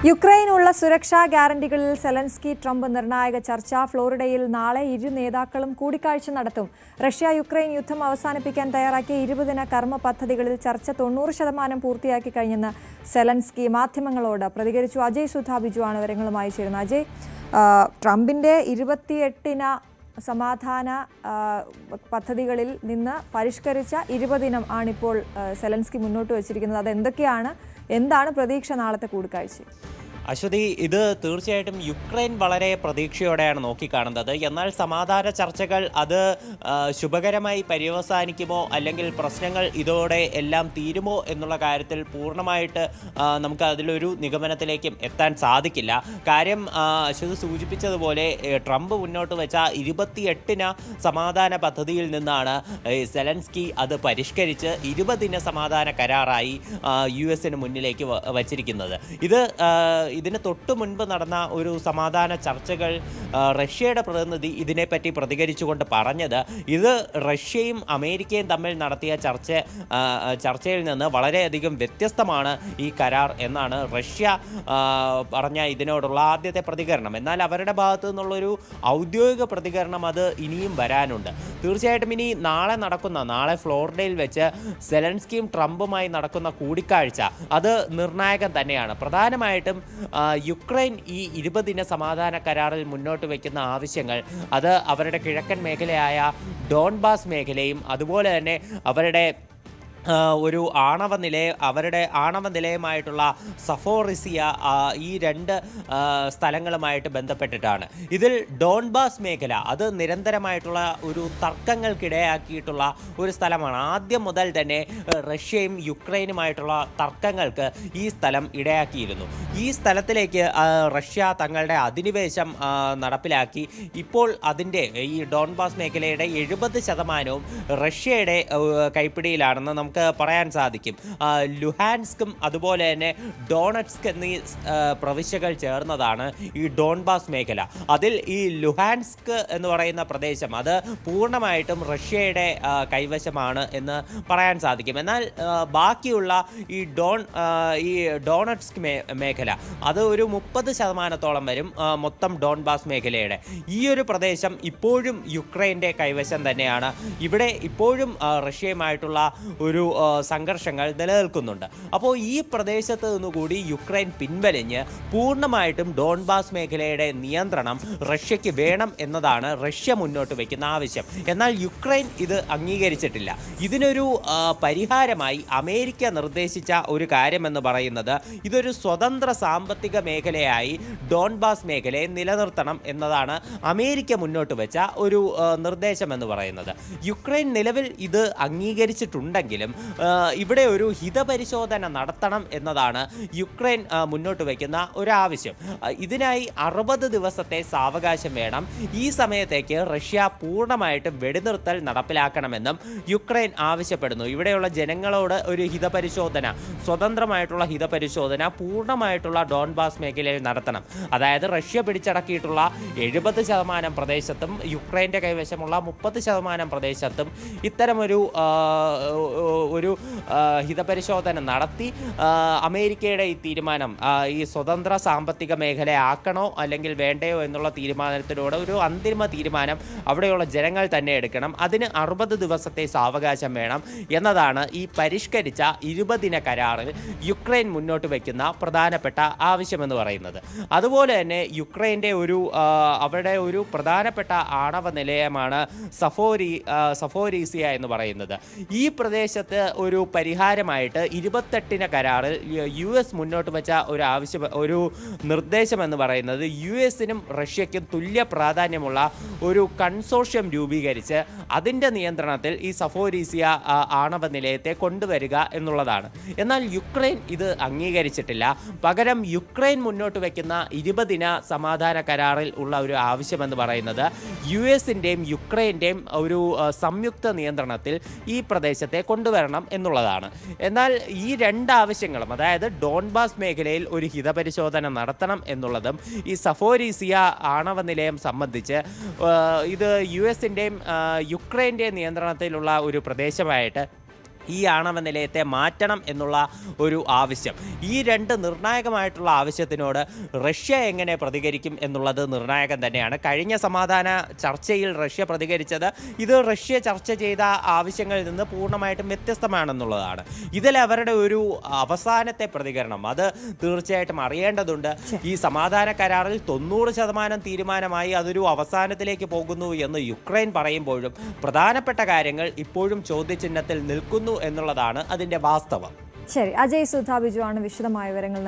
യുക്രൈനുള്ള സുരക്ഷാ ഗ്യാരണ്ടികളിൽ Zelensky Trump നിർണായക ചർച്ച. ഫ്ലോറിഡയിൽ നാളെ ഇരു നേതാക്കളും കൂടിക്കാഴ്ച നടത്തും. റഷ്യ യുക്രൈൻ യുദ്ധം അവസാനിപ്പിക്കാൻ തയ്യാറാക്കിയ 20 കർമ്മ പദ്ധതികളിൽ ചർച്ച 90% പൂർത്തിയാക്കി കഴിഞ്ഞെന്ന് സെലൻസ്കി മാധ്യമങ്ങളോട് പ്രതികരിച്ചു. അജയ് സുധാ ബിജു ആണ് വിവരങ്ങളുമായി ചേരുന്നത്. അജയ്, ട്രംപിന്റെ 28 സമാധാന പദ്ധതികളിൽ നിന്ന് പരിഷ്കരിച്ച 20 ആണിപ്പോൾ സെലൻസ്കി മുന്നോട്ട് വച്ചിരിക്കുന്നത്. അതെന്തൊക്കെയാണ്? എന്താണ് പ്രതീക്ഷ നാളത്തെ കൂടിക്കാഴ്ച? അശ്വതി, ഇത് തീർച്ചയായിട്ടും യുക്രൈൻ വളരെ പ്രതീക്ഷയോടെയാണ് നോക്കിക്കാണുന്നത്. എന്നാൽ സമാധാന ചർച്ചകൾ അത് ശുഭകരമായി പര്യവസാനിക്കുമോ അല്ലെങ്കിൽ പ്രശ്നങ്ങൾ ഇതോടെ എല്ലാം തീരുമോ എന്നുള്ള കാര്യത്തിൽ പൂർണ്ണമായിട്ട് നമുക്ക് അതിലൊരു നിഗമനത്തിലേക്കും എത്താൻ സാധിക്കില്ല. കാര്യം അശ്വതി സൂചിപ്പിച്ചതുപോലെ ട്രംപ് മുന്നോട്ട് വെച്ച 28 സമാധാന പദ്ധതിയിൽ നിന്നാണ് സെലൻസ്കി അത് പരിഷ്കരിച്ച് 20 സമാധാന കരാറായി US മുന്നിലേക്ക് വച്ചിരിക്കുന്നത്. ഇതിന് തൊട്ടു മുൻപ് നടന്ന ഒരു സമാധാന ചർച്ചകൾ റഷ്യയുടെ പ്രതിനിധി ഇതിനെപ്പറ്റി പ്രതികരിച്ചുകൊണ്ട് പറഞ്ഞത് ഇത് റഷ്യയും അമേരിക്കയും തമ്മിൽ നടത്തിയ ചർച്ചയിൽ നിന്ന് വളരെയധികം വ്യത്യസ്തമാണ് ഈ കരാർ എന്നാണ് റഷ്യ പറഞ്ഞ ഇതിനോടുള്ള ആദ്യത്തെ പ്രതികരണം. എന്നാൽ അവരുടെ ഭാഗത്തു നിന്നുള്ളൊരു ഔദ്യോഗിക പ്രതികരണം അത് ഇനിയും വരാനുണ്ട്. തീർച്ചയായിട്ടും ഇനി നാളെ ഫ്ലോറിഡയിൽ വെച്ച് സെലൻസ്കിയും ട്രംപുമായി നടക്കുന്ന കൂടിക്കാഴ്ച അത് നിർണായകം തന്നെയാണ്. പ്രധാനമായിട്ടും യുക്രൈൻ ഈ 20 സമാധാന കരാറിൽ മുന്നോട്ട് വയ്ക്കുന്ന ആവശ്യങ്ങൾ അത് അവരുടെ കിഴക്കൻ മേഖലയായ ഡോൺബാസ് മേഖലയും അതുപോലെ തന്നെ അവരുടെ അവരുടെ ആണവ നിലയമായിട്ടുള്ള സഫോറിസിയ ഈ 2 സ്ഥലങ്ങളുമായിട്ട് ബന്ധപ്പെട്ടിട്ടാണ്. ഇതിൽ ഡോൺബാസ് മേഖല അത് നിരന്തരമായിട്ടുള്ള ഒരു തർക്കങ്ങൾക്കിടയാക്കിയിട്ടുള്ള ഒരു സ്ഥലമാണ്. ആദ്യം മുതൽ തന്നെ റഷ്യയും യുക്രൈനുമായിട്ടുള്ള തർക്കങ്ങൾക്ക് ഈ സ്ഥലം ഇടയാക്കിയിരുന്നു. ഈ സ്ഥലത്തിലേക്ക് റഷ്യ തങ്ങളുടെ അധിനിവേശം നടപ്പിലാക്കി. ഇപ്പോൾ അതിൻ്റെ ഈ ഡോൺബാസ് മേഖലയുടെ 70% റഷ്യയുടെ കൈപ്പിടിയിലാണെന്ന് നമുക്ക് പറയാൻ സാധിക്കും. ലുഹാൻസ്കും അതുപോലെ തന്നെ ഡോണറ്റ്സ്ക് എന്നീ പ്രവിശ്യകൾ ചേർന്നതാണ് ഈ ഡോൺബാസ് മേഖല. അതിൽ ഈ ലുഹാൻസ്ക് എന്ന് പറയുന്ന പ്രദേശം അത് പൂർണ്ണമായിട്ടും റഷ്യയുടെ കൈവശമാണ് എന്ന് പറയാൻ സാധിക്കും. എന്നാൽ ബാക്കിയുള്ള ഈ ഡോണറ്റ്സ്ക് മേഖല അത് ഒരു 30% വരും മൊത്തം ഡോൺബാസ് മേഖലയുടെ. ഈ ഒരു പ്രദേശം ഇപ്പോഴും യുക്രൈൻ്റെ കൈവശം തന്നെയാണ്. ഇവിടെ ഇപ്പോഴും റഷ്യയുമായിട്ടുള്ള ഒരു സംഘർഷങ്ങൾ നിലനിൽക്കുന്നുണ്ട്. അപ്പോൾ ഈ പ്രദേശത്ത് നിന്നുകൂടി യുക്രൈൻ പിൻവലിഞ്ഞ് പൂർണ്ണമായിട്ടും ഡോൺബാസ് മേഖലയുടെ നിയന്ത്രണം റഷ്യയ്ക്ക് വേണം എന്നതാണ് റഷ്യ മുന്നോട്ട് വയ്ക്കുന്ന ആവശ്യം. എന്നാൽ യുക്രൈൻ ഇത് അംഗീകരിച്ചിട്ടില്ല. ഇതിനൊരു പരിഹാരമായി അമേരിക്ക നിർദ്ദേശിച്ച ഒരു കാര്യമെന്ന് പറയുന്നത് ഇതൊരു സ്വതന്ത്ര സാമ്പത്തിക മേഖലയായി ഡോൺബാസ് മേഖലയെ നിലനിർത്തണം എന്നതാണ് അമേരിക്ക മുന്നോട്ട് വെച്ച ഒരു നിർദ്ദേശമെന്ന് പറയുന്നത്. യുക്രൈൻ നിലവിൽ ഇത് അംഗീകരിച്ചിട്ടുണ്ടെങ്കിലും ഇവിടെ ഒരു ഹിതപരിശോധന നടത്തണം എന്നതാണ് യുക്രൈൻ മുന്നോട്ട് വയ്ക്കുന്ന ഒരു ആവശ്യം. ഇതിനായി 60 ദിവസത്തെ സാവകാശം വേണം. ഈ സമയത്തേക്ക് റഷ്യ പൂർണ്ണമായിട്ടും വെടിനിർത്തൽ നടപ്പിലാക്കണമെന്നും യുക്രൈൻ ആവശ്യപ്പെടുന്നു. ഇവിടെയുള്ള ജനങ്ങളോട് ഒരു ഹിതപരിശോധന, സ്വതന്ത്രമായിട്ടുള്ള ഹിതപരിശോധന പൂർണ്ണമായിട്ടുള്ള ഡോൺബാസ് മേഖലയിൽ നടത്തണം. അതായത് റഷ്യ പിടിച്ചടക്കിയിട്ടുള്ള 70% പ്രദേശത്തും യുക്രൈൻ്റെ കൈവശമുള്ള 30% പ്രദേശത്തും ഇത്തരമൊരു ഹിതപരിശോധന നടത്തി അമേരിക്കയുടെ ഈ തീരുമാനം ഈ സ്വതന്ത്ര സാമ്പത്തിക മേഖലയാക്കണോ അല്ലെങ്കിൽ വേണ്ടയോ എന്നുള്ള തീരുമാനത്തിലൂടെ ഒരു അന്തിമ തീരുമാനം അവിടെയുള്ള ജനങ്ങൾ തന്നെ എടുക്കണം. അതിന് 60 ദിവസത്തെ സാവകാശം വേണം എന്നതാണ് ഈ പരിഷ്കരിച്ച 20 കരാറിൽ യുക്രൈൻ മുന്നോട്ട് വയ്ക്കുന്ന പ്രധാനപ്പെട്ട ആവശ്യമെന്ന് പറയുന്നത്. അതുപോലെ തന്നെ യുക്രൈൻ്റെ അവരുടെ ഒരു പ്രധാനപ്പെട്ട ആണവ നിലയമാണ് സഫോരീസിയ എന്ന് പറയുന്നത്. ഈ പ്രദേശത്ത് ഒരു പരിഹാരമായിട്ട് 28 കരാറിൽ US മുന്നോട്ട് വെച്ച ഒരു നിർദ്ദേശം എന്ന് പറയുന്നത് US-നും റഷ്യയ്ക്കും തുല്യ പ്രാധാന്യമുള്ള ഒരു കൺസോർഷ്യം രൂപീകരിച്ച് അതിൻ്റെ നിയന്ത്രണത്തിൽ ഈ സഫോരീസിയ ആണവ നിലയത്തെ കൊണ്ടുവരിക എന്നുള്ളതാണ്. എന്നാൽ യുക്രൈൻ ഇത് അംഗീകരിച്ചിട്ടില്ല. പകരം യുക്രൈൻ മുന്നോട്ട് വയ്ക്കുന്ന 20 സമാധാന കരാറിൽ ഉള്ള ഒരു ആവശ്യമെന്ന് പറയുന്നത് US-ൻ്റെയും യുക്രൈൻ്റെയും ഒരു സംയുക്ത നിയന്ത്രണത്തിൽ ഈ പ്രദേശത്തെ കൊണ്ടുവരണം എന്നുള്ളതാണ്. എന്നാൽ ഈ 2 ആവശ്യങ്ങളും, അതായത് ഡോൺബാസ് മേഖലയിൽ ഒരു ഹിതപരിശോധന നടത്തണം എന്നുള്ളതും ഈ സഫോരീസിയ ആണവ നിലയം സംബന്ധിച്ച് ഇത് US-ൻ്റെയും യുക്രൈൻ്റെയും നിയന്ത്രണത്തിലുള്ള ഒരു പ്രദേശമായിട്ട് ഈ ആണവ നിലയത്തെ മാറ്റണം എന്നുള്ള ഒരു ആവശ്യം. ഈ രണ്ട് നിർണായകമായിട്ടുള്ള ആവശ്യത്തിനോട് റഷ്യ എങ്ങനെ പ്രതികരിക്കും എന്നുള്ളത് നിർണായകം തന്നെയാണ്. കഴിഞ്ഞ സമാധാന ചർച്ചയിൽ റഷ്യ പ്രതികരിച്ചത് ഇത് റഷ്യ ചർച്ച ചെയ്ത ആവശ്യങ്ങളിൽ നിന്ന് പൂർണ്ണമായിട്ടും വ്യത്യസ്തമാണെന്നുള്ളതാണ്. ഇതിൽ അവരുടെ ഒരു അവസാനത്തെ പ്രതികരണം അത് തീർച്ചയായിട്ടും അറിയേണ്ടതുണ്ട്. ഈ സമാധാന കരാറിൽ 90% തീരുമാനമായി അതൊരു അവസാനത്തിലേക്ക് പോകുന്നു എന്ന് യുക്രൈൻ പറയുമ്പോഴും പ്രധാനപ്പെട്ട കാര്യങ്ങൾ ഇപ്പോഴും ചോദ്യചിഹ്നത്തിൽ നിൽക്കുന്നു എന്നുള്ളതാണ് അതിൻ്റെ വാസ്തവം. ശരി, അജയ് സുധാ ബിജു ആണ് വിശദമായ വിവരങ്ങൾ നൽകി.